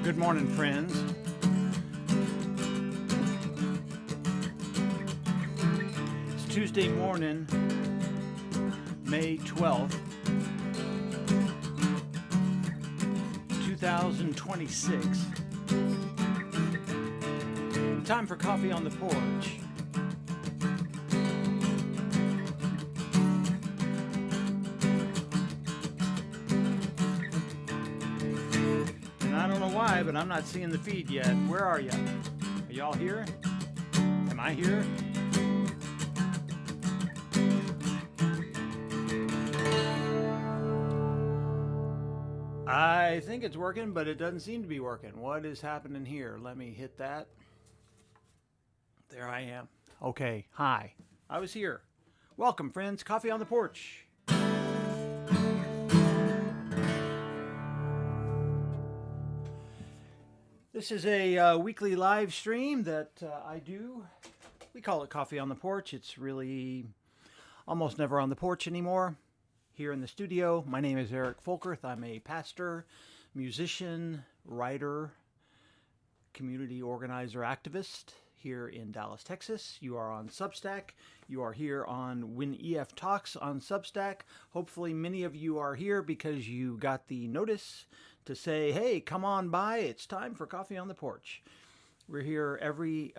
Good morning, friends. It's Tuesday morning, May 12th, 2026. Time for coffee on the porch. I don't know why, but I'm not seeing the feed yet. Where are you? Are y'all here? Am I here? I think it's working, but it doesn't seem to be working. What is happening here? Let me hit that. There I am. Okay, hi. I was here. Welcome, friends. Coffee on the porch. This is a weekly live stream that I do. We call it Coffee on the Porch. It's really almost never on the porch anymore. Here in the studio, my name is Eric Folkerth. I'm a pastor, musician, writer, community organizer, activist here in Dallas, Texas. You are on Substack. You are here on When EF Talks on Substack. Hopefully many of you are here because you got the notice to say, hey, come on by. It's time for Coffee on the Porch. We're here every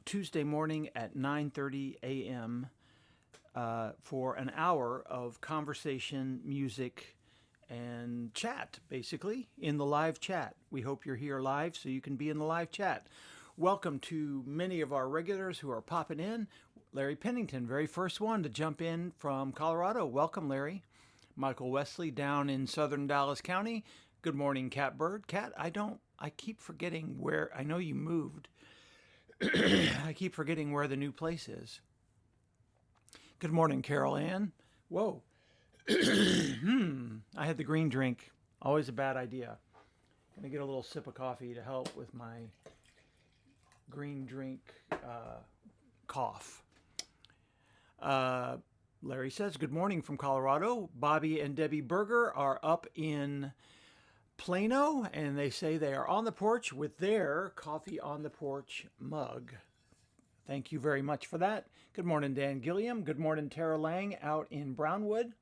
Tuesday morning at 9:30 a.m. For an hour of conversation, music, and chat, basically, in the live chat. We hope you're here live so you can be in the live chat. Welcome to many of our regulars who are popping in. Larry Pennington, very first one to jump in from Colorado. Welcome, Larry. Michael Wesley down in southern Dallas County. Good morning, Catbird. Cat, I keep forgetting where, I know you moved. I keep forgetting where the new place is. Good morning, Carol Ann. Whoa. I had the green drink. Always a bad idea. Gonna get a little sip of coffee to help with my green drink cough. Larry says, good morning from Colorado. Bobby and Debbie Berger are up in Plano, and they say they are on the porch with their coffee on the porch mug. Thank you very much for that. Good morning, Dan Gilliam. Good morning, Tara Lang out in Brownwood.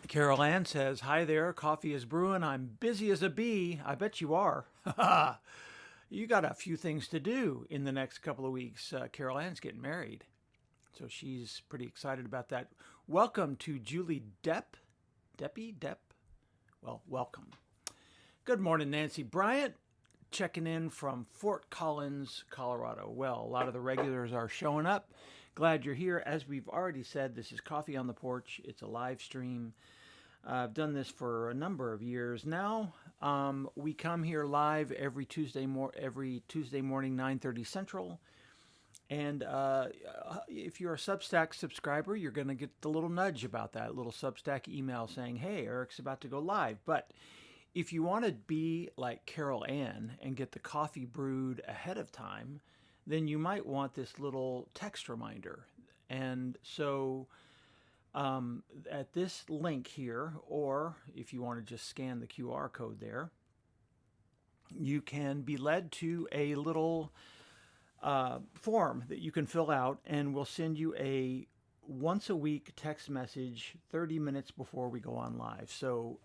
Carol Ann says, hi there, coffee is brewing. I'm busy as a bee. I bet you are. You got a few things to do in the next couple of weeks. Carol Ann's getting married, so she's pretty excited about that. Welcome to Julie Depp. Depp? Well, welcome. Good morning, Nancy Bryant. Checking in from Fort Collins, Colorado. Well, a lot of the regulars are showing up. Glad you're here. As we've already said, this is Coffee on the Porch. It's a live stream. I've done this for a number of years now. We come here live every Tuesday morning, 9:30 Central. And if you're a Substack subscriber, you're going to get the little nudge about that, little Substack email saying, hey, Eric's about to go live. But if you want to be like Carol Ann and get the coffee brewed ahead of time, then you might want this little text reminder. And so at this link here, or if you want to just scan the QR code there, you can be led to a little form that you can fill out, and we'll send you a once a week text message 30 minutes before we go on live. So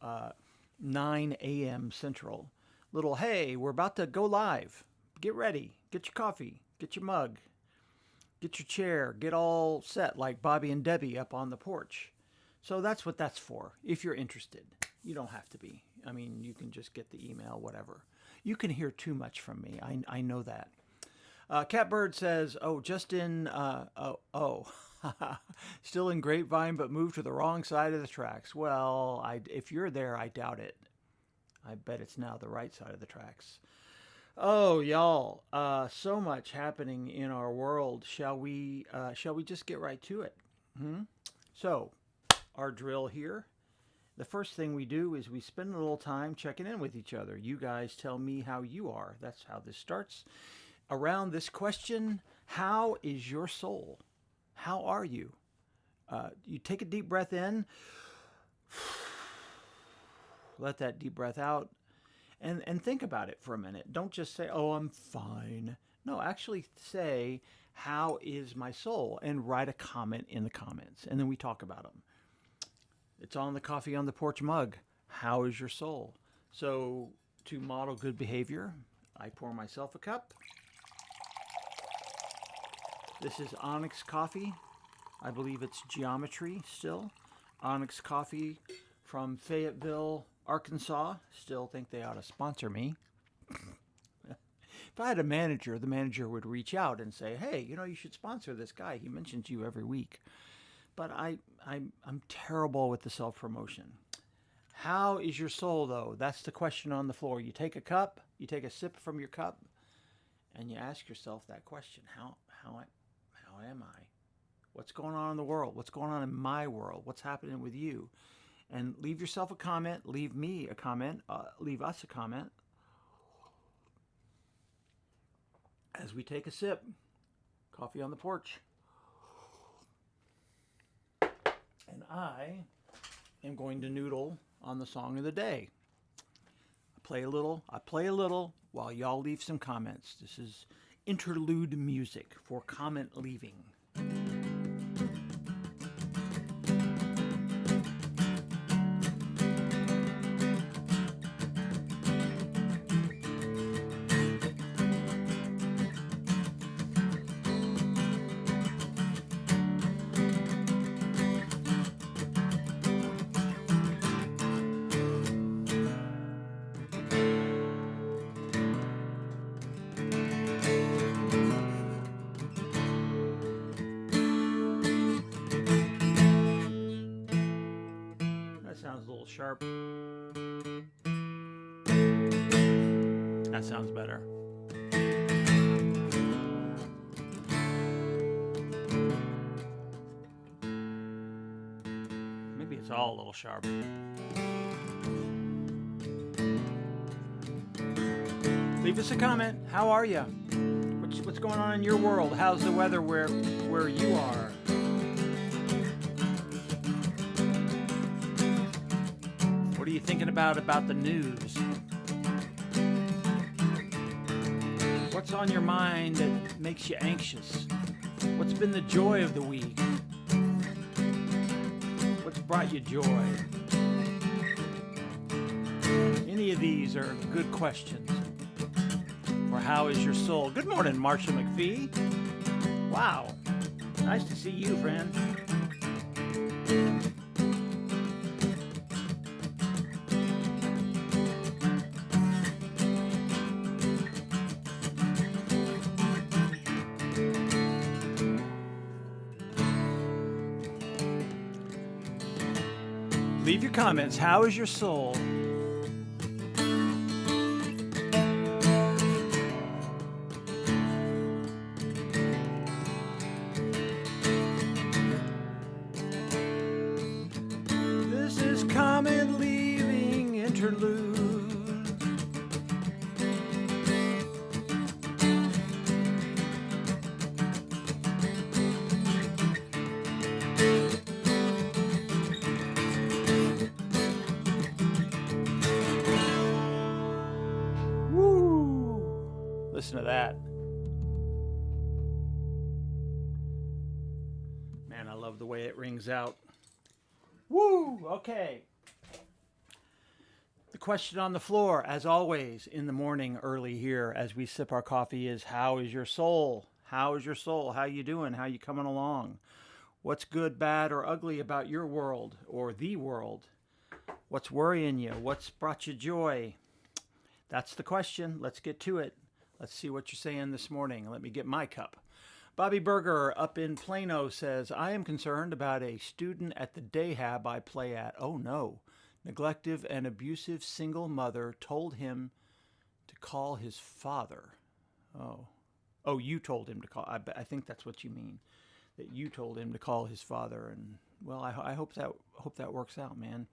9 a.m. Central. Little, hey, we're about to go live. Get ready. Get your coffee. Get your mug. Get your chair. Get all set like Bobby and Debbie up on the porch. So that's what that's for. If you're interested, you don't have to be. I mean, you can just get the email, whatever. You can hear too much from me. I know that. Catbird says, still in Grapevine, but moved to the wrong side of the tracks. Well, if you're there, I doubt it. I bet it's now the right side of the tracks. Oh, y'all, so much happening in our world. Shall we just get right to it? So, our drill here. The first thing we do is we spend a little time checking in with each other. You guys tell me how you are. That's how this starts. Around this question, how is your soul? How are you? You take a deep breath in. Let that deep breath out and think about it for a minute. Don't just say, oh, I'm fine. No, actually say, how is my soul? And write a comment in the comments. And then we talk about them. It's on the Coffee on the Porch mug. How is your soul? So to model good behavior, I pour myself a cup. This is Onyx coffee. I believe it's Geometry still. Onyx coffee from Fayetteville, Arkansas. Still think they ought to sponsor me. If I had a manager, the manager would reach out and say, hey, you should sponsor this guy. He mentions you every week. But I'm terrible with the self-promotion. How is your soul, though? That's the question on the floor. You take a cup, you take a sip from your cup, and you ask yourself that question. How am I? What's going on in the world? What's going on in my world? What's happening with you? And leave yourself a comment. Leave me a comment. Leave us a comment. As we take a sip, coffee on the porch. And I am going to noodle on the song of the day. I play a little while y'all leave some comments. This is interlude music for comment leaving. Sounds a little sharp. That sounds better. Maybe it's all a little sharp. Leave us a comment. How are you? What's going on in your world? How's the weather where you are? What are you thinking about the news? What's on your mind that makes you anxious? What's been the joy of the week? What's brought you joy? Any of these are good questions. Or how is your soul? Good morning, Marshall McPhee. Wow. Nice to see you, friend. Leave your comments. How is your soul? This is comment leaving interlude. Listen to that. Man, I love the way it rings out. Woo! Okay. The question on the floor, as always, in the morning early here as we sip our coffee is, how is your soul? How is your soul? How you doing? How you coming along? What's good, bad, or ugly about your world or the world? What's worrying you? What's brought you joy? That's the question. Let's get to it. Let's see what you're saying this morning. Let me get my cup. Bobby Berger up in Plano says, I am concerned about a student at the day hab I play at. Oh no. Neglective and abusive single mother told him to call his father. Oh, you told him to call. I think that's what you mean. That you told him to call his father. And well, I hope that works out, man.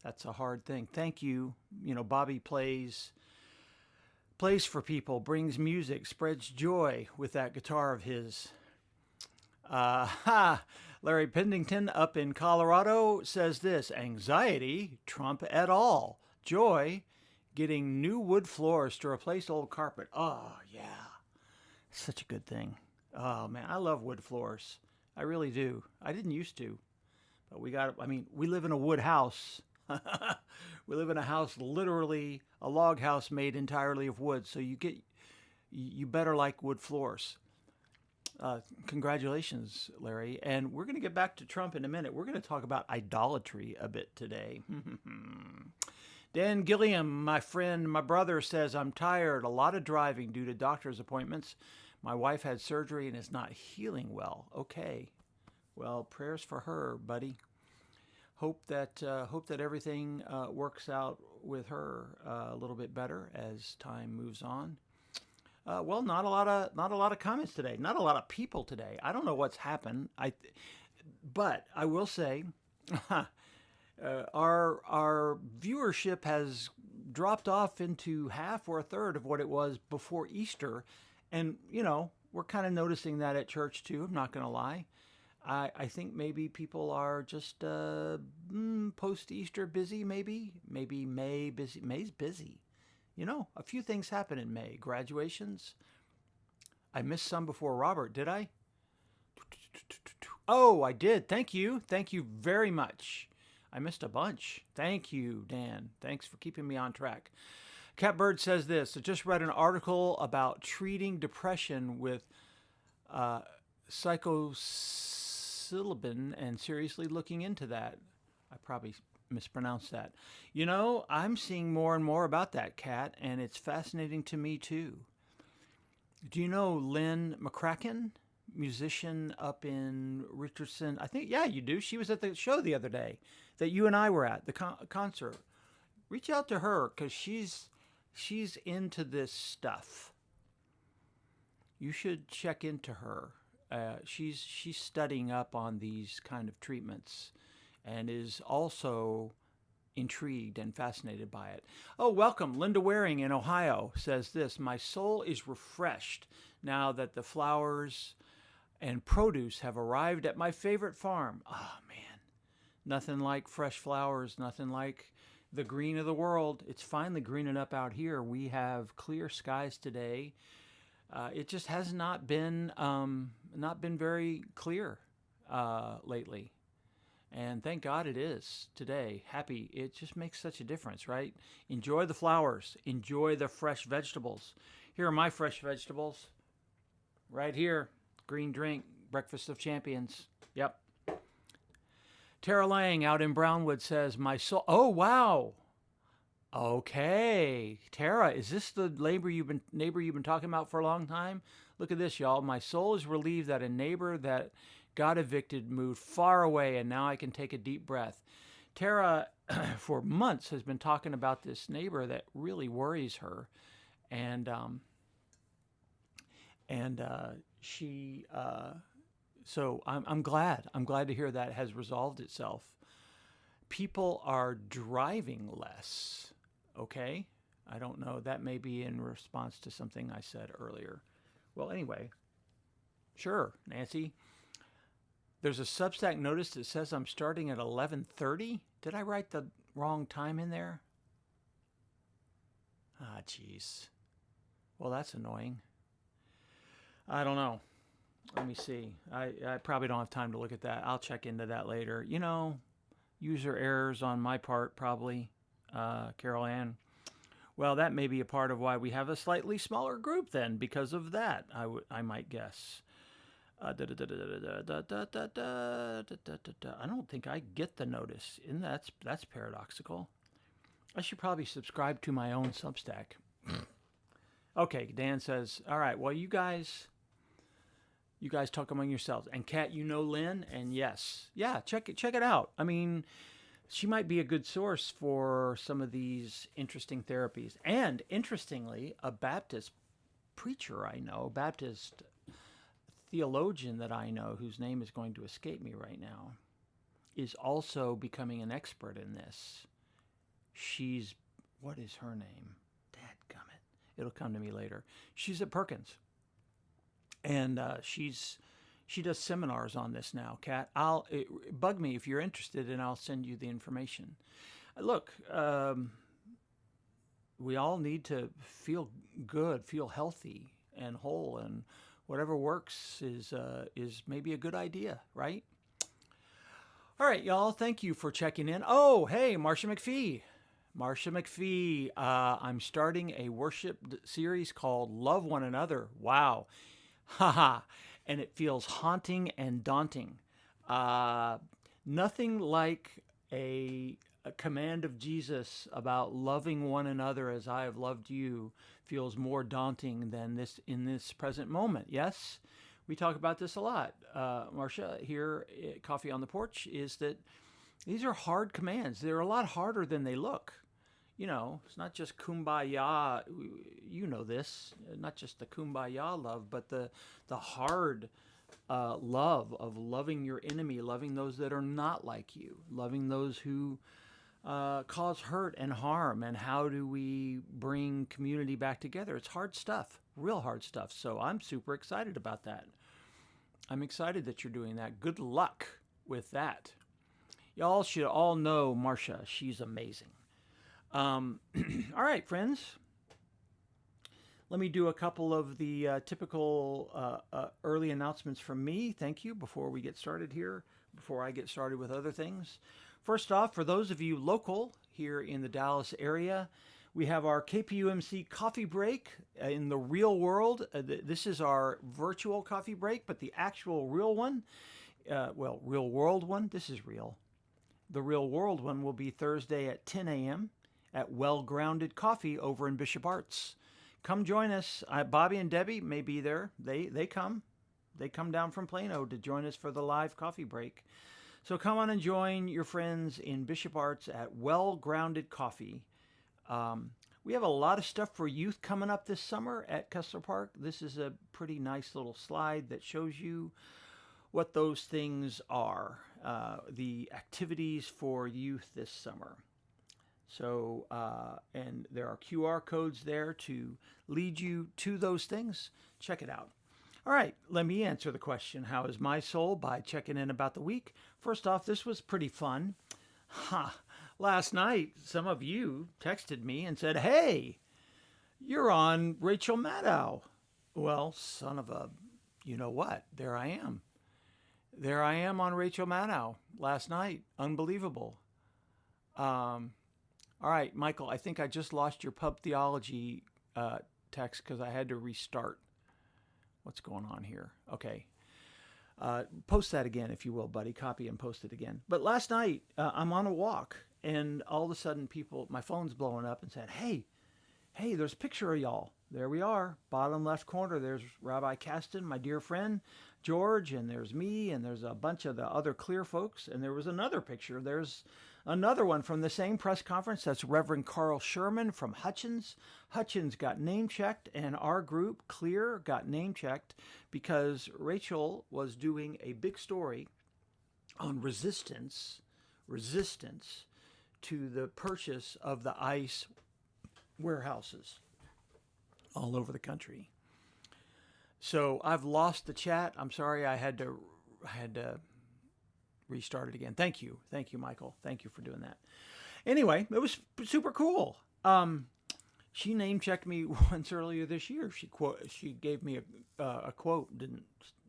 That's a hard thing. Thank you. You know, Bobby plays for people, brings music, spreads joy with that guitar of his. Larry Pendington up in Colorado says this, anxiety, Trump et al. Joy, getting new wood floors to replace old carpet. Oh, yeah. Such a good thing. Oh, man, I love wood floors. I really do. I didn't used to, but we live in a wood house. We live in a house, literally a log house made entirely of wood. So you better like wood floors. Congratulations, Larry. And we're going to get back to Trump in a minute. We're going to talk about idolatry a bit today. Dan Gilliam, my friend, my brother, says, I'm tired. A lot of driving due to doctor's appointments. My wife had surgery and is not healing well. Okay. Well, prayers for her, buddy. Hope that everything works out with her a little bit better as time moves on. Well, not a lot of comments today. Not a lot of people today. I don't know what's happened. But I will say, our viewership has dropped off into half or a third of what it was before Easter, and we're kind of noticing that at church too. I'm not going to lie. I think maybe people are just post-Easter busy. Maybe May busy. May's busy. A few things happen in May. Graduations. I missed some before Robert, did I? Oh, I did. Thank you. Thank you very much. I missed a bunch. Thank you, Dan. Thanks for keeping me on track. Catbird says this. I just read an article about treating depression with psilocybin and seriously looking into that. I probably mispronounced that. I'm seeing more and more about that, Cat, and it's fascinating to me too. Do you know Lynn McCracken, musician up in Richardson? I think, yeah, you do. She was at the show the other day that you and I were at, the concert. Reach out to her because she's into this stuff. You should check into her. She's studying up on these kind of treatments and is also intrigued and fascinated by it. Oh, welcome. Linda Waring in Ohio says this. My soul is refreshed now that the flowers and produce have arrived at my favorite farm. Oh, man. Nothing like fresh flowers. Nothing like the green of the world. It's finally greening up out here. We have clear skies today. It just has not been very clear lately. And thank God it is today. Happy. It just makes such a difference, right? Enjoy the flowers. Enjoy the fresh vegetables. Here are my fresh vegetables. Right here. Green drink. Breakfast of champions. Yep. Tara Lang out in Brownwood says, my soul. Oh, wow. Okay. Tara, is this the neighbor you've been talking about for a long time? Look at this, y'all. My soul is relieved that a neighbor that got evicted moved far away, and now I can take a deep breath. Tara, for months, has been talking about this neighbor that really worries her, and she. So I'm glad. I'm glad to hear that has resolved itself. People are driving less. Okay, I don't know. That may be in response to something I said earlier. Well, anyway, sure, Nancy. There's a Substack notice that says I'm starting at 11:30. Did I write the wrong time in there? Ah, jeez. Well, that's annoying. I don't know. Let me see. I probably don't have time to look at that. I'll check into that later. User errors on my part, probably. Carol Ann. Well, that may be a part of why we have a slightly smaller group then, because of that, I might guess. I don't think I get the notice. And that's paradoxical. I should probably subscribe to my own Substack. Okay, Dan says, all right, well, you guys talk among yourselves. And Kat, Lynn, and yes. Yeah, check it out. I mean, she might be a good source for some of these interesting therapies. And interestingly, a Baptist preacher I know, Baptist theologian that I know, whose name is going to escape me right now, is also becoming an expert in this. What is her name? Dadgummit. It'll come to me later. She's at Perkins. And she does seminars on this now, Kat. Bug me if you're interested, and I'll send you the information. Look, we all need to feel good, feel healthy and whole, and whatever works is maybe a good idea, right? All right, y'all. Thank you for checking in. Oh, hey, Marcia McPhee. Marcia McPhee. I'm starting a worship series called Love One Another. Wow. Haha. And it feels haunting and daunting. Uh, Nothing like a command of Jesus about loving one another as I have loved you feels more daunting than this in this present moment. Yes? We talk about this a lot, Marcia, here at Coffee on the Porch, is that these are hard commands. They're a lot harder than they look. You know, it's not just kumbaya. You know this, not just the kumbaya love, but the hard love of loving your enemy, loving those that are not like you, loving those who cause hurt and harm, and how do we bring community back together? It's hard stuff, real hard stuff. So I'm super excited about that. I'm excited that you're doing that. Good luck with that. Y'all should all know Marcia. She's amazing. All right, friends. Let me do a couple of the typical early announcements from me. Thank you before we get started here, before I get started with other things. First off, for those of you local here in the Dallas area, we have our KPUMC coffee break in the real world. This is our virtual coffee break, but the actual real one, real world one, this is real. The real world one will be Thursday at 10 a.m. at Well Grounded Coffee over in Bishop Arts. Come join us. Bobby and Debbie may be there. They come. They come down from Plano to join us for the live coffee break. So come on and join your friends in Bishop Arts at Well Grounded Coffee. We have a lot of stuff for youth coming up this summer at Kessler Park. This is a pretty nice little slide that shows you what those things are, the activities for youth this summer. So, and there are QR codes there to lead you to those things. Check it out. All right, let me answer the question, how is my soul, by checking in about the week. First off, this was pretty fun. Last night, some of you texted me and said, hey, you're on Rachel Maddow. Well, son of a, you know what? There I am. There I am on Rachel Maddow last night. Unbelievable. All right, Michael, I think I just lost your pub theology text because I had to restart. What's going on here? Okay. Post that again, if you will, buddy. Copy and post it again. But last night, I'm on a walk, and all of a sudden, my phone's blowing up and said, hey, there's a picture of y'all. There we are, bottom left corner. There's Rabbi Caston, my dear friend, George, and there's me, and there's a bunch of the other Clear folks. And there was another picture. There's another one from the same press conference. That's Reverend Carl Sherman from Hutchins. Hutchins got name-checked, and our group, Clear, got name-checked because Rachel was doing a big story on resistance to the purchase of the ICE warehouses all over the country. So I've lost the chat. I'm sorry. I had to restart it again. Thank you, Michael. Thank you for doing that. Anyway, it was super cool. She name checked me once earlier this year. She gave me a quote. Didn't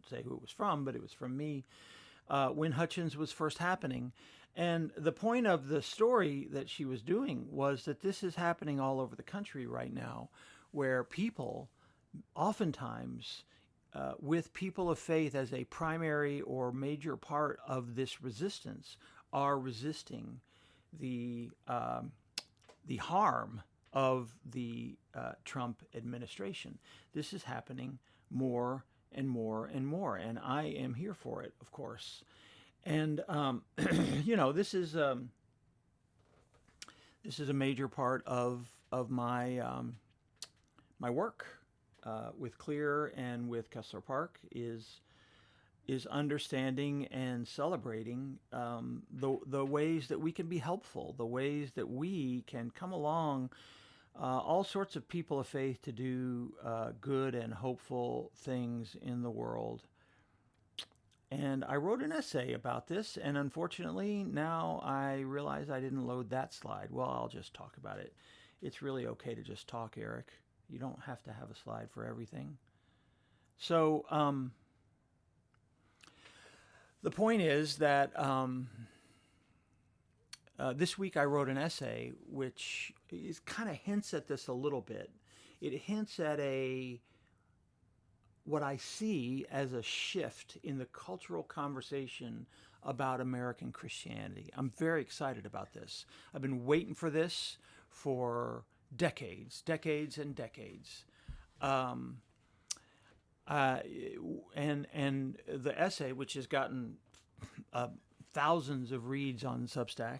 say who it was from, but it was from me when Hutchins was first happening. And the point of the story that she was doing was that this is happening all over the country right now, where people, oftentimes, with people of faith as a primary or major part of this resistance, are resisting the harm of the Trump administration. This is happening more and more and more, and I am here for it, of course. And you know, this is a major part of my my work with Clear and with Kessler Park is understanding and celebrating the ways that we can be helpful, the ways that we can come along, all sorts of people of faith, to do good and hopeful things in the world. And I wrote an essay about this, and unfortunately now I realize I didn't load that slide. Well, I'll just talk about it it's really okay to just talk, Eric. You don't have to have a slide for everything. So the point is that this week I wrote an essay which kind of hints at this a little bit. It hints at what I see as a shift in the cultural conversation about American Christianity. I'm very excited about this. I've been waiting for this for decades and decades. And the essay, which has gotten thousands of reads on Substack,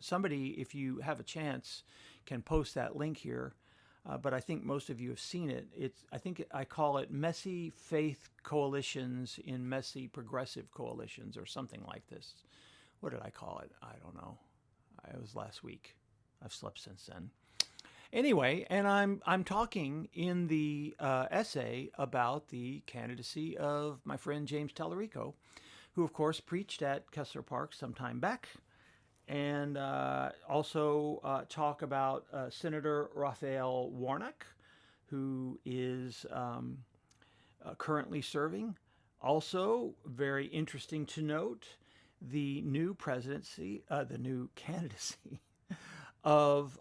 somebody, if you have a chance, can post that link here. But I think most of you have seen it. I call it Messy Faith Coalitions in Messy Progressive Coalitions, or something like this. What did I call it? I don't know. It was last week. I've slept since then. Anyway, and I'm talking in the essay about the candidacy of my friend James Tallarico, who of course preached at Kessler Park some time back, and also talk about Senator Raphael Warnock, who is currently serving. Also, very interesting to note, the new candidacy of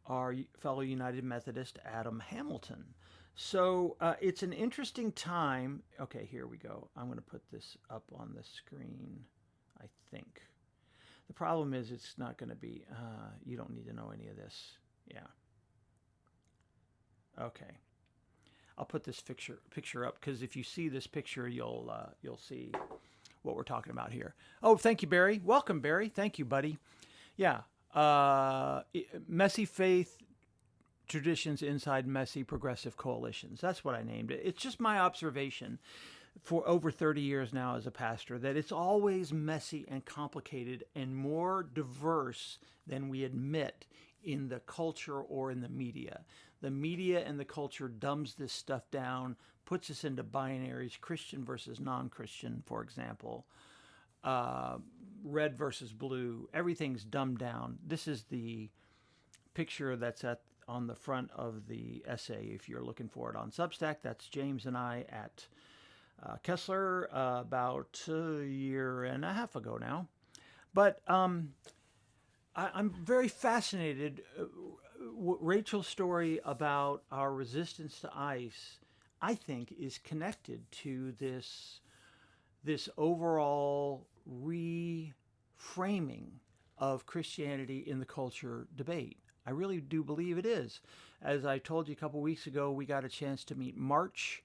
our fellow United Methodist Adam Hamilton. So it's an interesting time. Okay, here we go. I'm going to put this up on the screen, I think. The problem is it's not going to be, you don't need to know any of this. Yeah. Okay. I'll put this picture up, because if you see this picture, you'll see what we're talking about here. Oh, thank you, Barry. Welcome, Barry. Thank you, buddy. Yeah. Messy faith traditions inside messy progressive coalitions. That's what I named it. It's just my observation for over 30 years now as a pastor that it's always messy and complicated and more diverse than we admit in the culture or in the media. The media and the culture dumbs this stuff down, puts us into binaries, Christian versus non-Christian, for example. Red versus blue, everything's dumbed down. This is the picture that's on the front of the essay. If you're looking for it on Substack, that's James and I at Kessler about a year and a half ago now. But I'm very fascinated. Rachel's story about our resistance to ICE, I think, is connected to this overall reframing of Christianity in the culture debate. I really do believe it is. As I told you a couple weeks ago, we got a chance to meet March,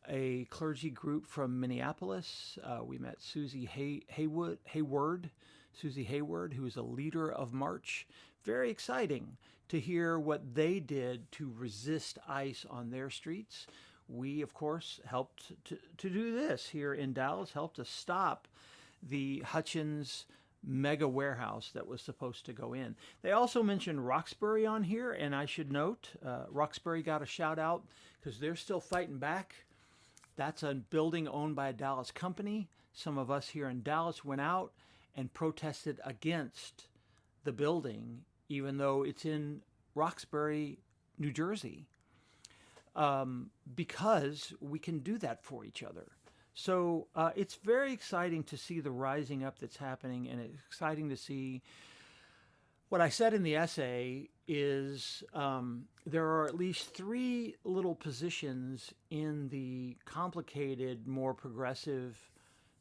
a clergy group from Minneapolis. We met Susie Hayward, who is a leader of March. Very exciting to hear what they did to resist ICE on their streets. We, of course, helped to do this here in Dallas, helped to stop the Hutchins mega warehouse that was supposed to go in. They also mentioned Roxbury on here, and I should note, Roxbury got a shout out because they're still fighting back. That's a building owned by a Dallas company. Some of us here in Dallas went out and protested against the building, even though it's in Roxbury, New Jersey, because we can do that for each other. So it's very exciting to see the rising up that's happening, and it's exciting to see what I said in the essay is there are at least three little positions in the complicated, more progressive,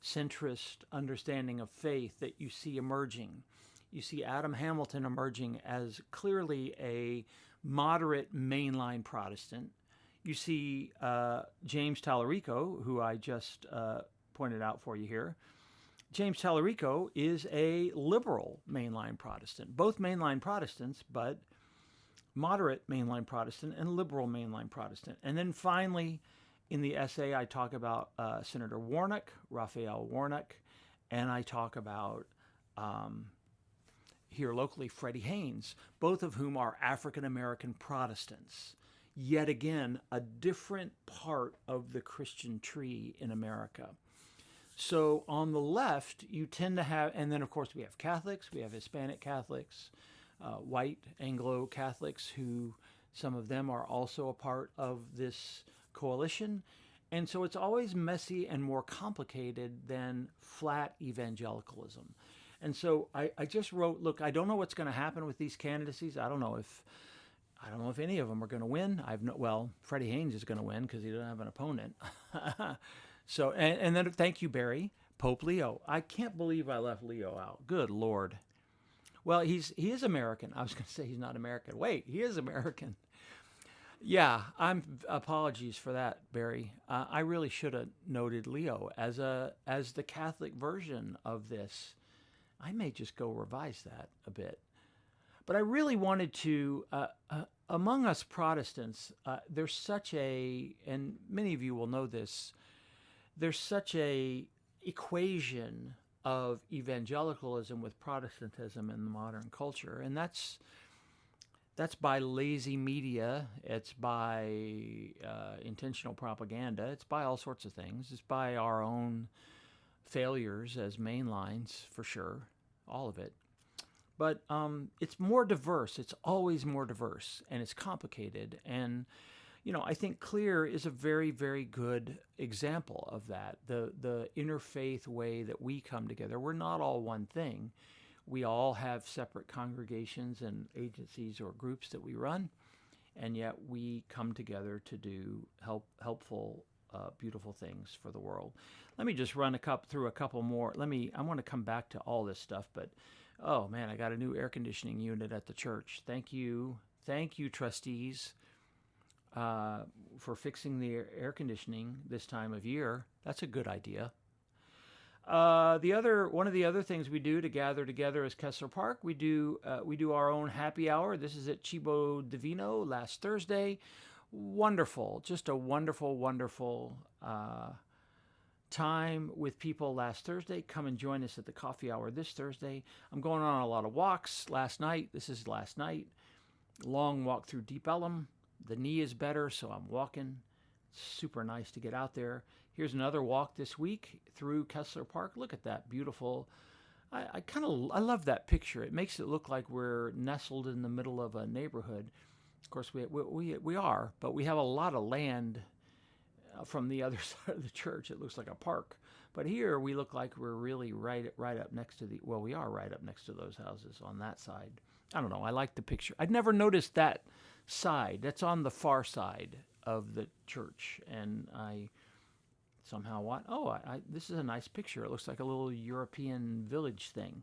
centrist understanding of faith that you see emerging. You see Adam Hamilton emerging as clearly a moderate mainline Protestant. You see James Tallarico, who I just pointed out for you here. James Tallarico is a liberal mainline Protestant, both mainline Protestants, but moderate mainline Protestant and liberal mainline Protestant. And then finally, in the essay, I talk about Senator Warnock, Raphael Warnock, and I talk about here locally Freddie Haynes, both of whom are African-American Protestants. Yet again, a different part of the Christian tree in America. So on the left, you tend to have, and then of course we have Catholics, we have Hispanic Catholics, white Anglo-Catholics who some of them are also a part of this coalition. And so it's always messy and more complicated than flat evangelicalism. And so I just wrote, look, I don't know what's going to happen with these candidacies. I don't know if any of them are going to win. Well, Freddie Haynes is going to win because he doesn't have an opponent. So, and then thank you, Barry. Pope Leo. I can't believe I left Leo out. Good Lord. Well, he is American. I was going to say he's not American. Wait, he is American. Yeah, apologies for that, Barry. I really should have noted Leo as the Catholic version of this. I may just go revise that a bit. But I really wanted to, among us Protestants, there's such and many of you will know this, there's such a equation of evangelicalism with Protestantism in the modern culture, and that's by lazy media, it's by intentional propaganda, it's by all sorts of things, it's by our own failures as mainlines, for sure, all of it. But it's more diverse. It's always more diverse, and it's complicated. And, I think Clear is a very, very good example of that, the interfaith way that we come together. We're not all one thing. We all have separate congregations and agencies or groups that we run, and yet we come together to do helpful, beautiful things for the world. Let me just run through a couple more. I want to come back to all this stuff, but oh man, I got a new air conditioning unit at the church. Thank you, trustees, for fixing the air conditioning this time of year. That's a good idea. One of the other things we do to gather together as Kessler Park, we do our own happy hour. This is at Cibo Divino last Thursday. Wonderful, just a wonderful, wonderful time with people last Thursday. Come and join us at the coffee hour this Thursday. I'm going on a lot of walks. This is last night. Long walk through Deep Ellum. The knee is better, so I'm walking. Super nice to get out there. Here's another walk this week through Kessler Park. Look at that beautiful. I love that picture. It makes it look like we're nestled in the middle of a neighborhood. Of course, we are, but we have a lot of land from the other side of the church. It looks like a park. But here we look like we're really right up next to we are right up next to those houses on that side. I don't know. I like the picture. I'd never noticed that side. That's on the far side of the church. And I somehow this is a nice picture. It looks like a little European village thing.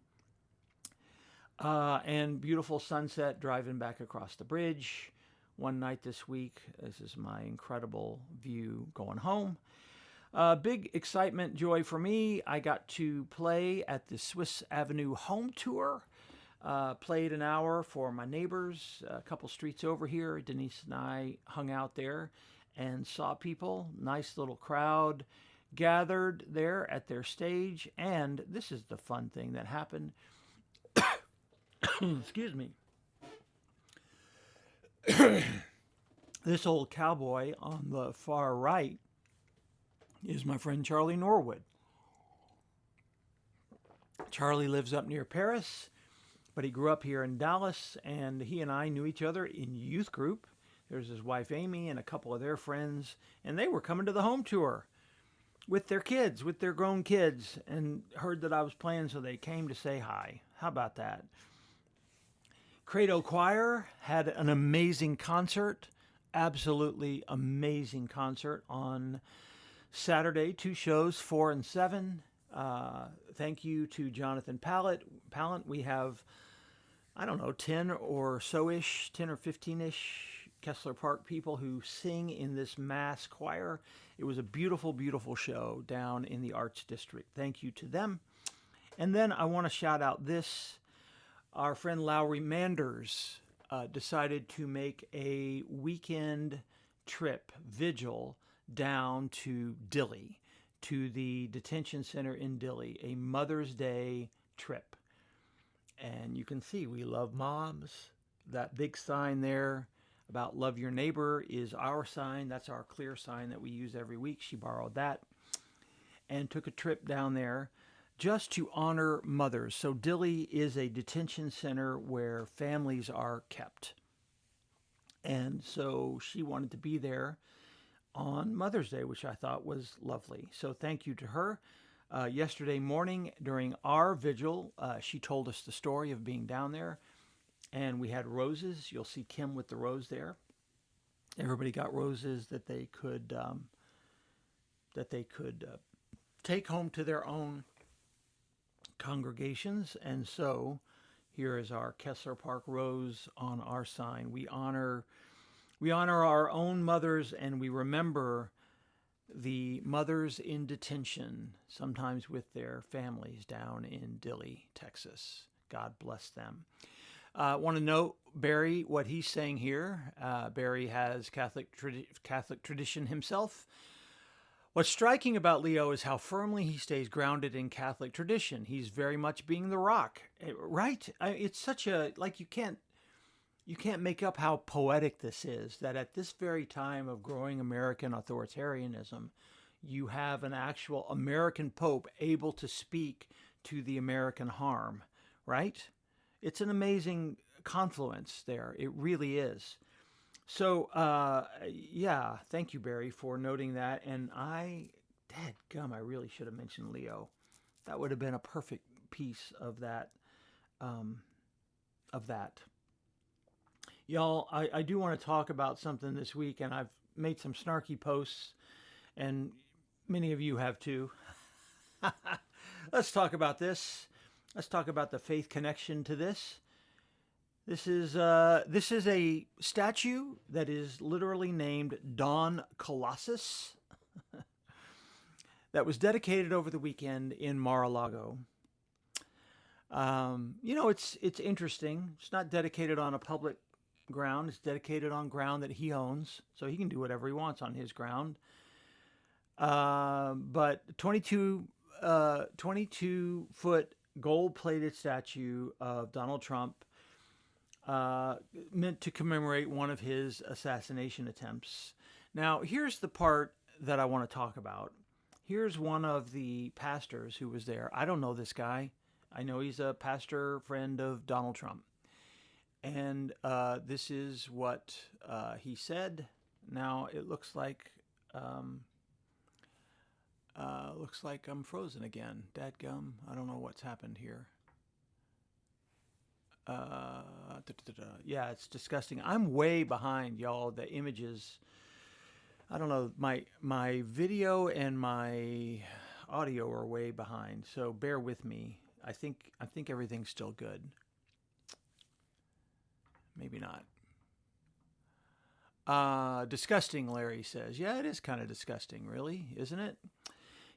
And beautiful sunset driving back across the bridge. One night this week. This is my incredible view going home. Big excitement, joy for me. I got to play at the Swiss Avenue Home Tour. Played an hour for my neighbors a couple streets over here. Denise and I hung out there and saw people. Nice little crowd gathered there at their stage. And this is the fun thing that happened. Excuse me. This old cowboy on the far right is my friend Charlie Norwood. Charlie lives up near Paris, but he grew up here in Dallas, and he and I knew each other in youth group. There's his wife Amy and a couple of their friends, and they were coming to the home tour with their kids, with their grown kids, and heard that I was playing, so they came to say hi. How about that? Credo Choir had an amazing concert, absolutely amazing concert on Saturday, 2 shows, 4 and 7. Thank you to Jonathan Pallant. We have, 10 or 15-ish Kessler Park people who sing in this mass choir. It was a beautiful, beautiful show down in the Arts District. Thank you to them. And then I want to shout out our friend Lowry Manders decided to make a weekend trip, vigil, down to Dilley, to the detention center in Dilley, a Mother's Day trip. And you can see we love moms. That big sign there about love your neighbor is our sign. That's our Clear sign that we use every week. She borrowed that and took a trip down there. just to honor mothers. So Dilley is a detention center where families are kept. And so she wanted to be there on Mother's Day, which I thought was lovely. So thank you to her. Yesterday morning during our vigil, she told us the story of being down there, and we had roses. You'll see Kim with the rose there. Everybody got roses that they could take home to their own congregations. And so here is our Kessler Park rose on our sign. We honor our own mothers, and we remember the mothers in detention, sometimes with their families down in Dilley, Texas. God bless them. I want to note Barry, what he's saying here. Barry has Catholic tradition himself. What's striking about Leo is how firmly he stays grounded in Catholic tradition. He's very much being the rock, right? It's such a, like, you can't make up how poetic this is, that at this very time of growing American authoritarianism, you have an actual American Pope able to speak to the American harm, right? It's an amazing confluence there. It really is. So, yeah, thank you, Barry, for noting that. And dadgum, I really should have mentioned Leo. That would have been a perfect piece of that. Y'all, I do want to talk about something this week, and I've made some snarky posts, and many of you have too. Let's talk about this. Let's talk about the faith connection to this. This is a statue that is literally named Don Colossus that was dedicated over the weekend in Mar-a-Lago. It's interesting. It's not dedicated on a public ground. It's dedicated on ground that he owns, so he can do whatever he wants on his ground. But 22-foot gold-plated statue of Donald Trump, meant to commemorate one of his assassination attempts. Now, here's the part that I want to talk about. Here's one of the pastors who was there. I don't know this guy. I know he's a pastor friend of Donald Trump. And this is what he said. Now, it looks like I'm frozen again. Dadgum. I don't know what's happened here. Yeah, it's disgusting. I'm way behind, y'all. The images, I don't know, my video and my audio are way behind, so bear with me. I think everything's still good. Maybe not. Disgusting, Larry says. Yeah, it is kind of disgusting, really, isn't it?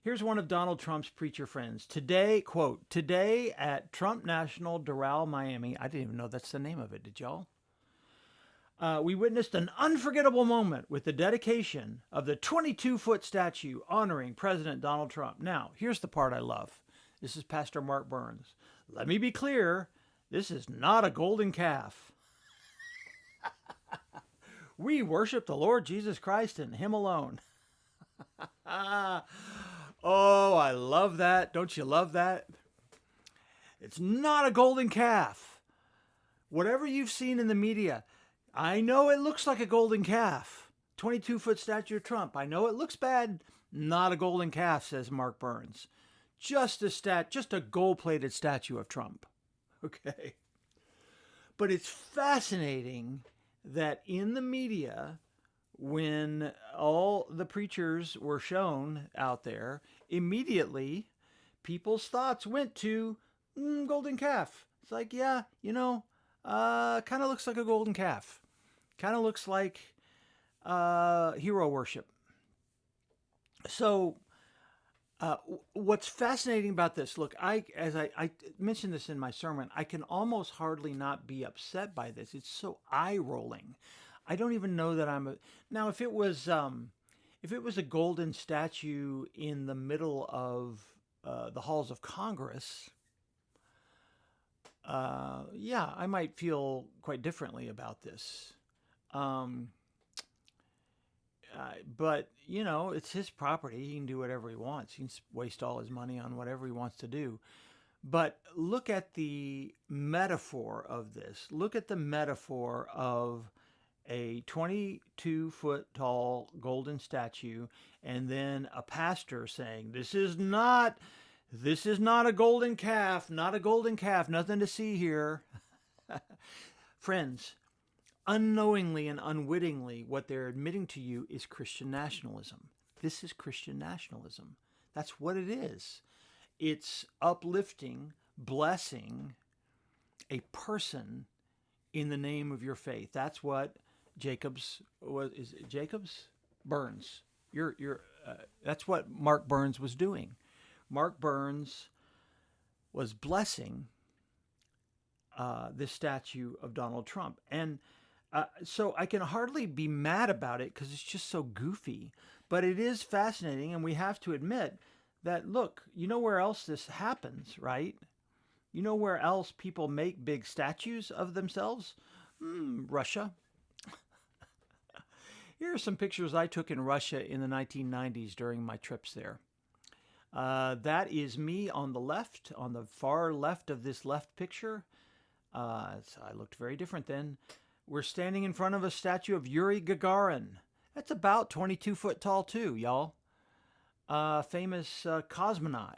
Here's one of Donald Trump's preacher friends. Today, quote, today at Trump National Doral, Miami. I didn't even know that's the name of it. Did y'all? We witnessed an unforgettable moment with the dedication of the 22-foot statue honoring President Donald Trump. Now, here's the part I love. This is Pastor Mark Burns. Let me be clear. This is not a golden calf. We worship the Lord Jesus Christ and Him alone. Oh, I love that. Don't you love that? It's not a golden calf. Whatever you've seen in the media, I know it looks like a golden calf. 22-foot statue of Trump. I know it looks bad. Not a golden calf, says Mark Burns. Just a gold-plated statue of Trump. Okay. But it's fascinating that in the media, when all the preachers were shown out there, immediately people's thoughts went to golden calf. It's like, yeah, kind of looks like a golden calf. Kind of looks like hero worship. So what's fascinating about this, look, as I mentioned this in my sermon, I can almost hardly not be upset by this. It's so eye-rolling. I don't even know that now if it was a golden statue in the middle of the halls of Congress, yeah, I might feel quite differently about this. But, you know, it's his property. He can do whatever he wants. He can waste all his money on whatever he wants to do. But look at the metaphor of this. Look at the metaphor of a 22-foot tall golden statue and then a pastor saying, this is not a golden calf, not a golden calf, nothing to see here. Friends, unknowingly and unwittingly, what they're admitting to you is Christian nationalism. This is Christian nationalism. That's what it is. It's uplifting, blessing a person in the name of your faith. That's what Jacobs was. Is it Jacobs? Burns. That's what Mark Burns was doing. Mark Burns was blessing this statue of Donald Trump, and so I can hardly be mad about it because it's just so goofy. But it is fascinating, and we have to admit that, look, you know where else this happens, right? You know where else people make big statues of themselves? Russia. Here are some pictures I took in Russia in the 1990s during my trips there. That is me on the left, on the far left of this left picture. I looked very different then. We're standing in front of a statue of Yuri Gagarin. That's about 22 foot tall too, y'all. Famous cosmonaut.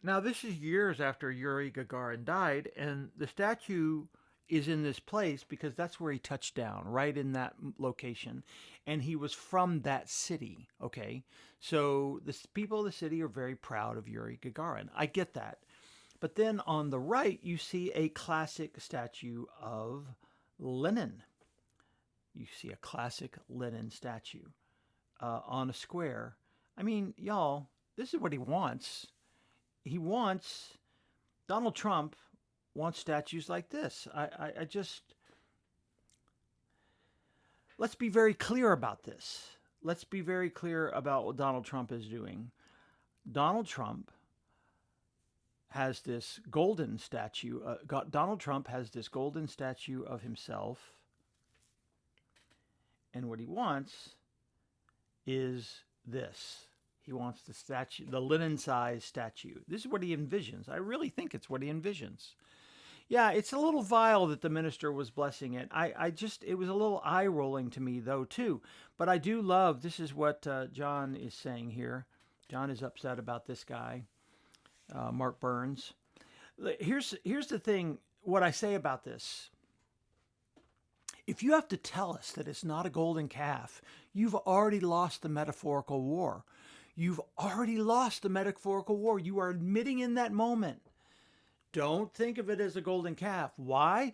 Now, this is years after Yuri Gagarin died, and the statue is in this place because that's where he touched down, right in that location. And he was from that city, okay? So the people of the city are very proud of Yuri Gagarin. I get that. But then on the right, you see a classic statue of Lenin. You see a classic Lenin statue on a square. I mean, y'all, this is what he wants. Donald Trump wants statues like this. I just, let's be very clear about this. Let's be very clear about what Donald Trump is doing. Donald Trump has this golden statue. Donald Trump has this golden statue of himself. And what he wants is this. He wants the statue, the Lenin-sized statue. This is what he envisions. I really think it's what he envisions. Yeah, it's a little vile that the minister was blessing it. It was a little eye-rolling to me, though, too. But I do love, this is what John is saying here. John is upset about this guy, Mark Burns. Here's the thing, what I say about this. If you have to tell us that it's not a golden calf, you've already lost the metaphorical war. You've already lost the metaphorical war. You are admitting in that moment. Don't think of it as a golden calf. Why?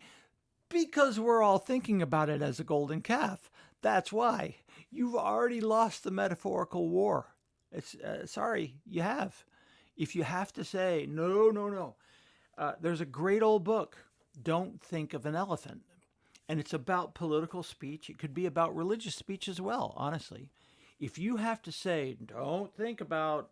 Because we're all thinking about it as a golden calf. That's why. You've already lost the metaphorical war. It's sorry, you have. If you have to say, no. There's a great old book, Don't Think of an Elephant. And it's about political speech. It could be about religious speech as well, honestly. If you have to say, don't think that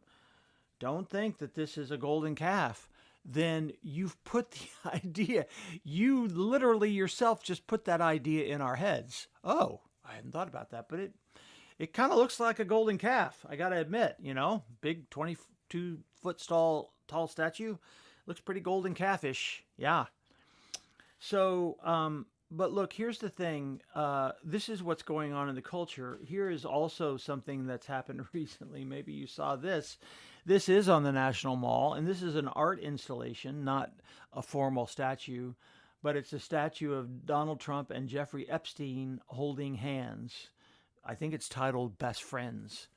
this is a golden calf, then you've put the idea, you literally yourself just put that idea in our heads. Oh, I hadn't thought about that, but it kind of looks like a golden calf. I got to admit, big 22-foot tall statue. Looks pretty golden calfish. Yeah. So, but look, here's the thing. This is what's going on in the culture. Here is also something that's happened recently. Maybe you saw this. This is on the National Mall, and this is an art installation, not a formal statue, but it's a statue of Donald Trump and Jeffrey Epstein holding hands. I think it's titled Best Friends.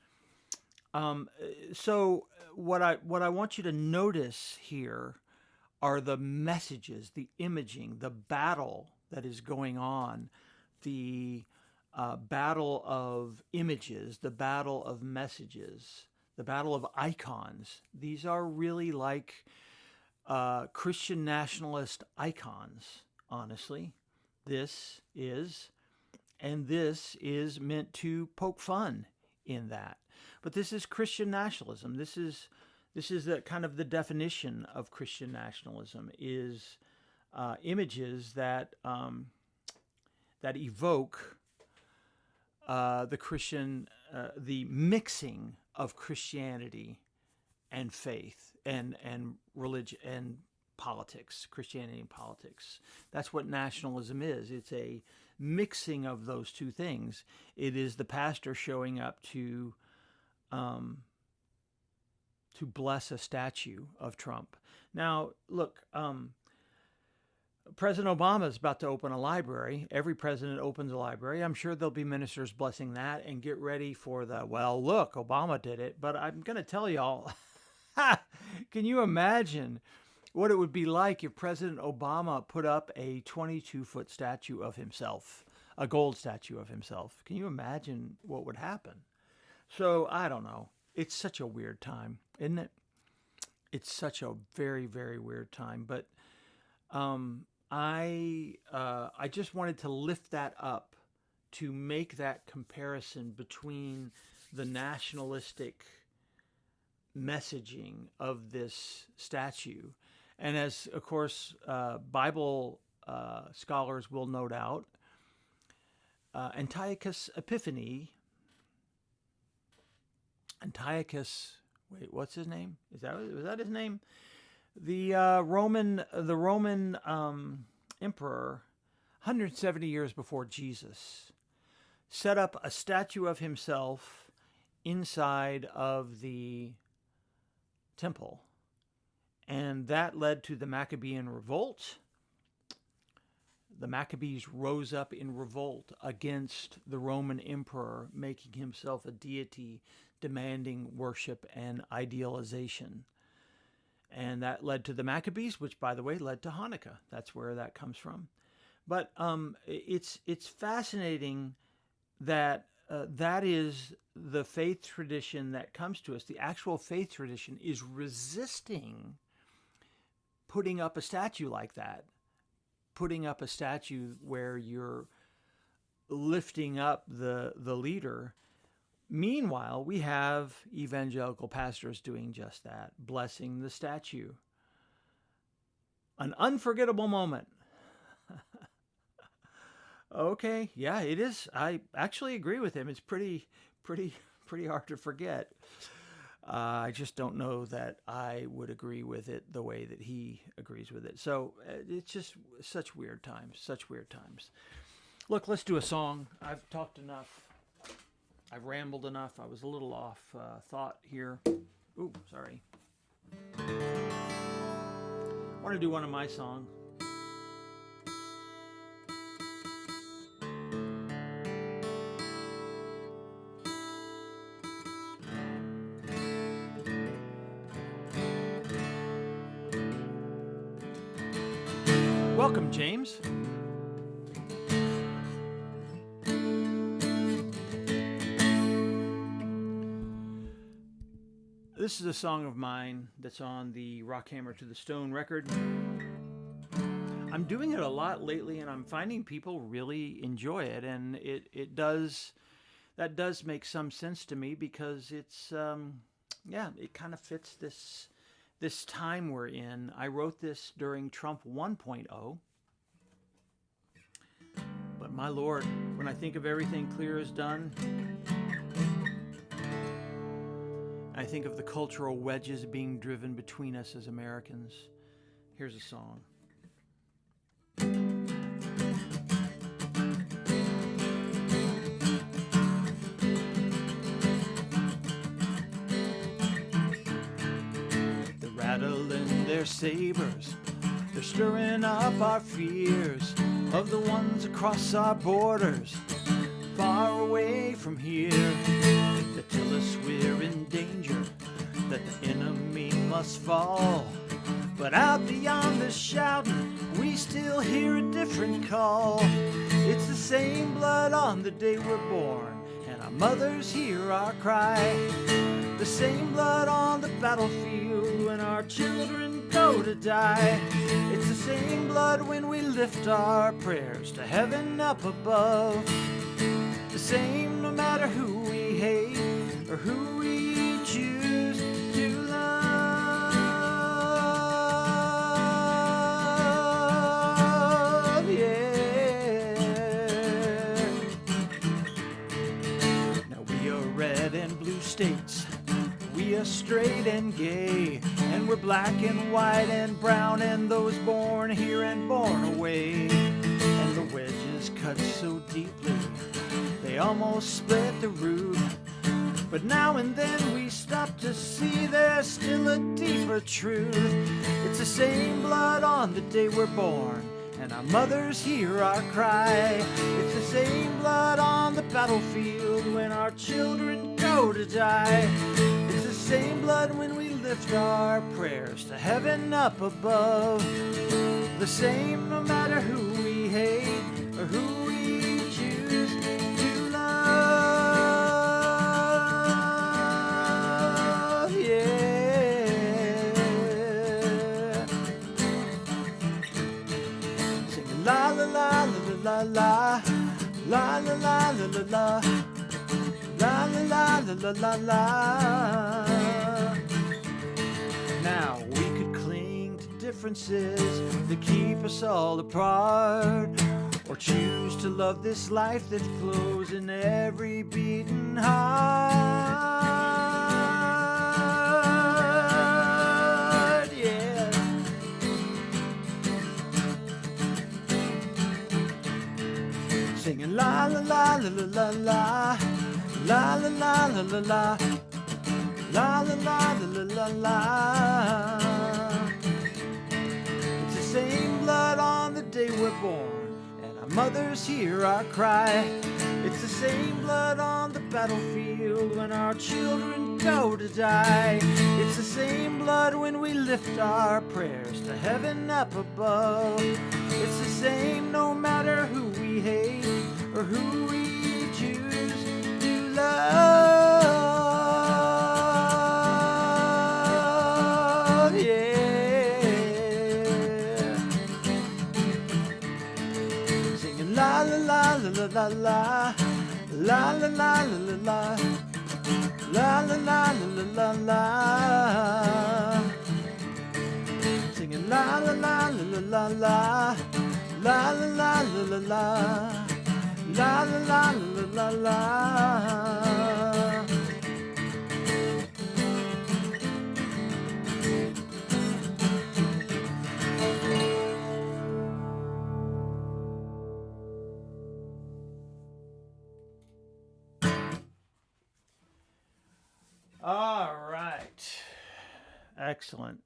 So what I want you to notice here are the messages, the imaging, the battle that is going on, the battle of images, the battle of messages, the battle of icons. These are really like Christian nationalist icons, honestly. This is meant to poke fun in that. But this is Christian nationalism. This is the kind of the definition of Christian nationalism is images that evoke the mixing of Christianity and faith and religion and politics, Christianity and politics. That's what nationalism is. It's a mixing of those two things. It is the pastor showing up to bless a statue of Trump. Now, look, President Obama is about to open a library. Every president opens a library. I'm sure there'll be ministers blessing that, and get ready for well, look, Obama did it. But I'm going to tell y'all, can you imagine what it would be like if President Obama put up a 22-foot statue of himself, a gold statue of himself? Can you imagine what would happen? So I don't know. It's such a weird time, isn't it? It's such a very, very weird time. But I just wanted to lift that up to make that comparison between the nationalistic messaging of this statue, and as of course Bible scholars will note out, Antiochus Epiphanes. Wait, what's his name? Was that his name? The Roman emperor, 170 years before Jesus, set up a statue of himself inside of the temple, and that led to the Maccabean revolt. The Maccabees rose up in revolt against the Roman emperor, making himself a deity, demanding worship and idealization. And that led to the Maccabees, which, by the way, led to Hanukkah. That's where that comes from. But it's fascinating that that is the faith tradition that comes to us. The actual faith tradition is resisting putting up a statue like that, putting up a statue where you're lifting up the leader. Meanwhile, we have evangelical pastors doing just that, blessing the statue. An unforgettable moment. Okay, yeah, it is. I actually agree with him. It's pretty hard to forget. I just don't know that I would agree with it the way that he agrees with it. So it's just such weird times, Look, let's do a song. I've talked enough. I've rambled enough. I was a little off thought here. Ooh, sorry. I want to do one of my songs. Welcome, James. This is a song of mine that's on the Rock Hammer to the Stone record. I'm doing it a lot lately, and I'm finding people really enjoy it, and that does make some sense to me, because it's it kind of fits this time we're in. I wrote this during Trump 1.0. But my Lord, when I think of everything clear is done, I think of the cultural wedges being driven between us as Americans. Here's a song. They're rattling their sabers, they're stirring up our fears of the ones across our borders, far away from here. They tell us we're in danger, that the enemy must fall. But out beyond the shouting, we still hear a different call. It's the same blood on the day we're born, and our mothers hear our cry. The same blood on the battlefield when our children go to die. It's the same blood when we lift our prayers to heaven up above. The same no matter who we hate or who we choose to love, yeah. states. We are straight and gay, and we're black and white and brown, and those born here and born away. And the wedges cut so deeply, they almost split the root. But now and then we stop to see there's still a deeper truth. It's the same blood on the day we're born, and our mothers hear our cry. It's the same blood on the battlefield when our children go to die. It's the same blood when we lift our prayers to heaven up above. The same no matter who we hate or who we choose to love. Yeah. Singing la la la la la la la la la la la la. La la la la la la la. Now we could cling to differences that keep us all apart, or choose to love this life that flows in every beating heart. Yeah. Singing la la la la la la la. La la la la la la. La la la la la la. It's the same blood on the day we're born, and our mothers hear our cry. It's the same blood on the battlefield when our children go to die. It's the same blood when we lift our prayers to heaven up above. It's the same no matter who we hate or who we choose to love. Yeah. Singing la la la la la la la. La la la la la la. La la la la la la. Singing la la la la la la. La la la la la la. La la la la la la. All right. Excellent.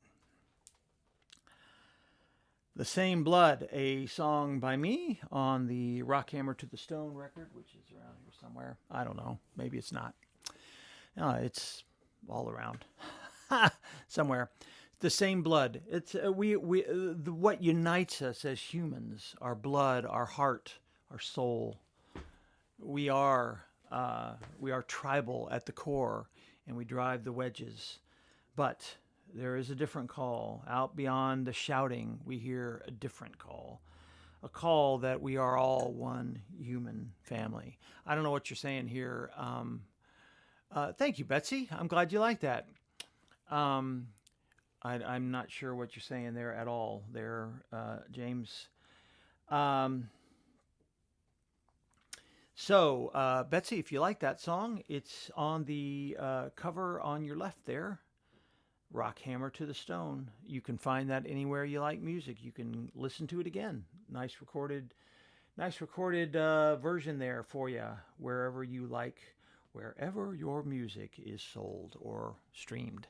The Same Blood, a song by me on the Rock Hammer to the Stone record, which is around here somewhere. I don't know. Maybe it's not. No, it's all around somewhere. The Same Blood. It's what unites us as humans, our blood, our heart, our soul. We are tribal at the core, and we drive the wedges. But there is a different call. Out beyond the shouting, we hear a different call. A call that we are all one human family. I don't know what you're saying here. Thank you, Betsy. I'm glad you like that. I'm not sure what you're saying there at all there, James. So, Betsy, if you like that song, it's on the cover on your left there. Rock Hammer to the Stone. You can find that anywhere you like music. You can listen to it again. Nice recorded version there for you, wherever you like, wherever your music is sold or streamed.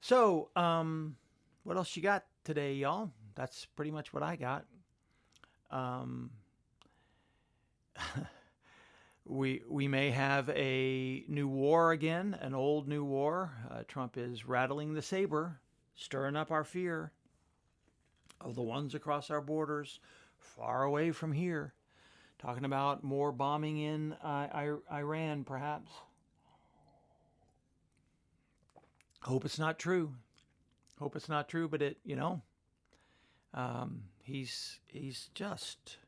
So, what else you got today, y'all? That's pretty much what I got. We may have a new war again, an old new war. Trump is rattling the saber, stirring up our fear of the ones across our borders, far away from here. Talking about more bombing in Iran, perhaps. Hope it's not true. Hope it's not true, but he's just...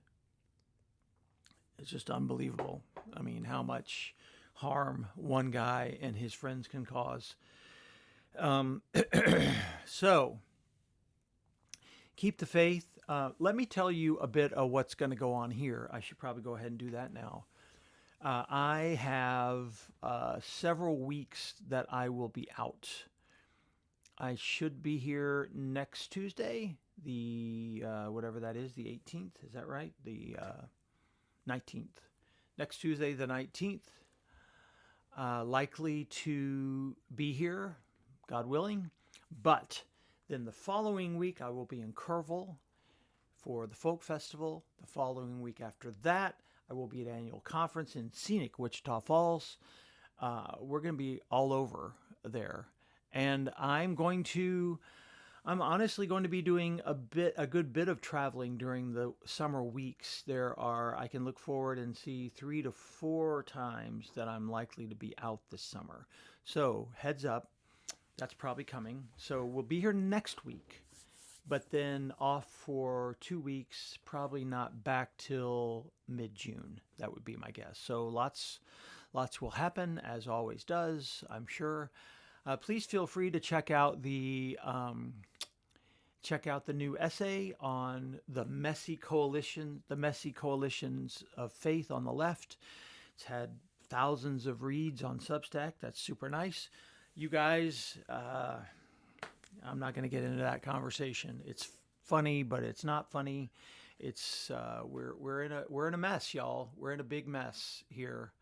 It's just unbelievable. I mean, how much harm one guy and his friends can cause. So, keep the faith. Let me tell you a bit of what's going to go on here. I should probably go ahead and do that now. I have several weeks that I will be out. I should be here next Tuesday, the whatever that is, the 18th. Is that right? The 19th. Next Tuesday, the 19th. Likely to be here, God willing. But then the following week, I will be in Kerrville for the Folk Festival. The following week after that, I will be at an annual conference in scenic Wichita Falls. We're going to be all over there. And I'm honestly going to be doing a good bit of traveling during the summer weeks. I can look forward and see 3 to 4 times that I'm likely to be out this summer. So heads up, that's probably coming. So we'll be here next week, but then off for 2 weeks, probably not back till mid-June. That would be my guess. So lots will happen, as always does, I'm sure. Please feel free to check out the new essay on the messy coalitions of faith on the left. It's had thousands of reads on Substack. That's super nice. You guys, I'm not going to get into that conversation. It's funny, but it's not funny. It's we're in a mess, y'all. We're in a big mess here,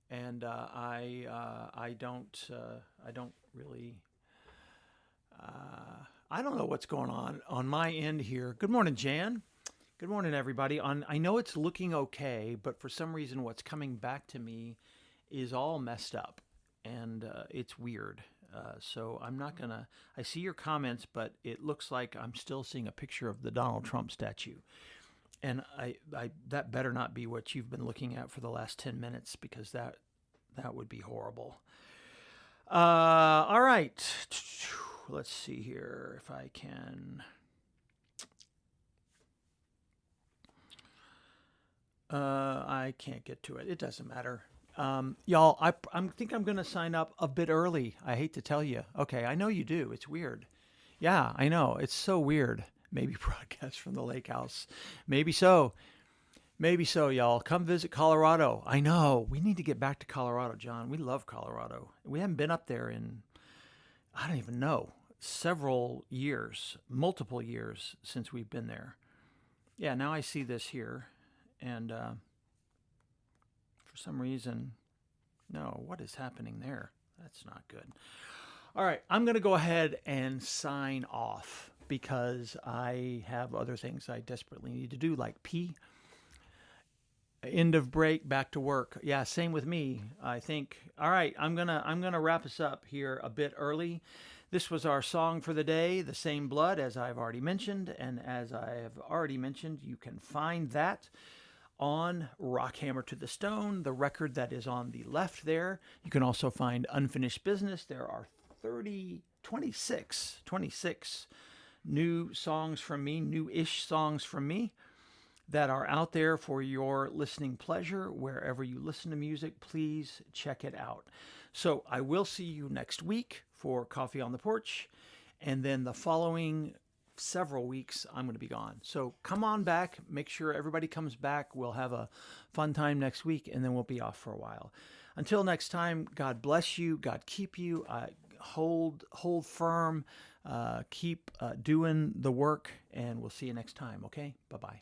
and I don't really. I don't know what's going on my end here. Good morning, Jan. Good morning, everybody. I know it's looking okay, but for some reason, what's coming back to me is all messed up, and it's weird. So I'm not gonna. I see your comments, but it looks like I'm still seeing a picture of the Donald Trump statue, and I that better not be what you've been looking at for the last 10 minutes, because that would be horrible. All right. Let's see here if I can. I can't get to it. It doesn't matter. Y'all, I think I'm going to sign up a bit early. I hate to tell you. Okay, I know you do. It's weird. Yeah, I know. It's so weird. Maybe broadcast from the lake house. Maybe so. Maybe so, y'all. Come visit Colorado. I know. We need to get back to Colorado, John. We love Colorado. We haven't been up there in, I don't even know, several years, multiple years since we've been there. Yeah, now I see this here. And for some reason, no, what is happening there? That's not good. All right, I'm going to go ahead and sign off because I have other things I desperately need to do, like pee. End of break, back to work. Yeah, same with me, I think. All right, I'm gonna wrap us up here a bit early. This was our song for the day, The Same Blood, as I've already mentioned. And as I have already mentioned, you can find that on Rockhammer to the Stone, the record that is on the left there. You can also find Unfinished Business. There are 26 new songs from me, new-ish songs from me, that are out there for your listening pleasure. Wherever you listen to music, please check it out. So I will see you next week for Coffee on the Porch. And then the following several weeks, I'm going to be gone. So come on back. Make sure everybody comes back. We'll have a fun time next week, and then we'll be off for a while. Until next time, God bless you. God keep you. Hold firm. Keep doing the work, and we'll see you next time. Okay? Bye-bye.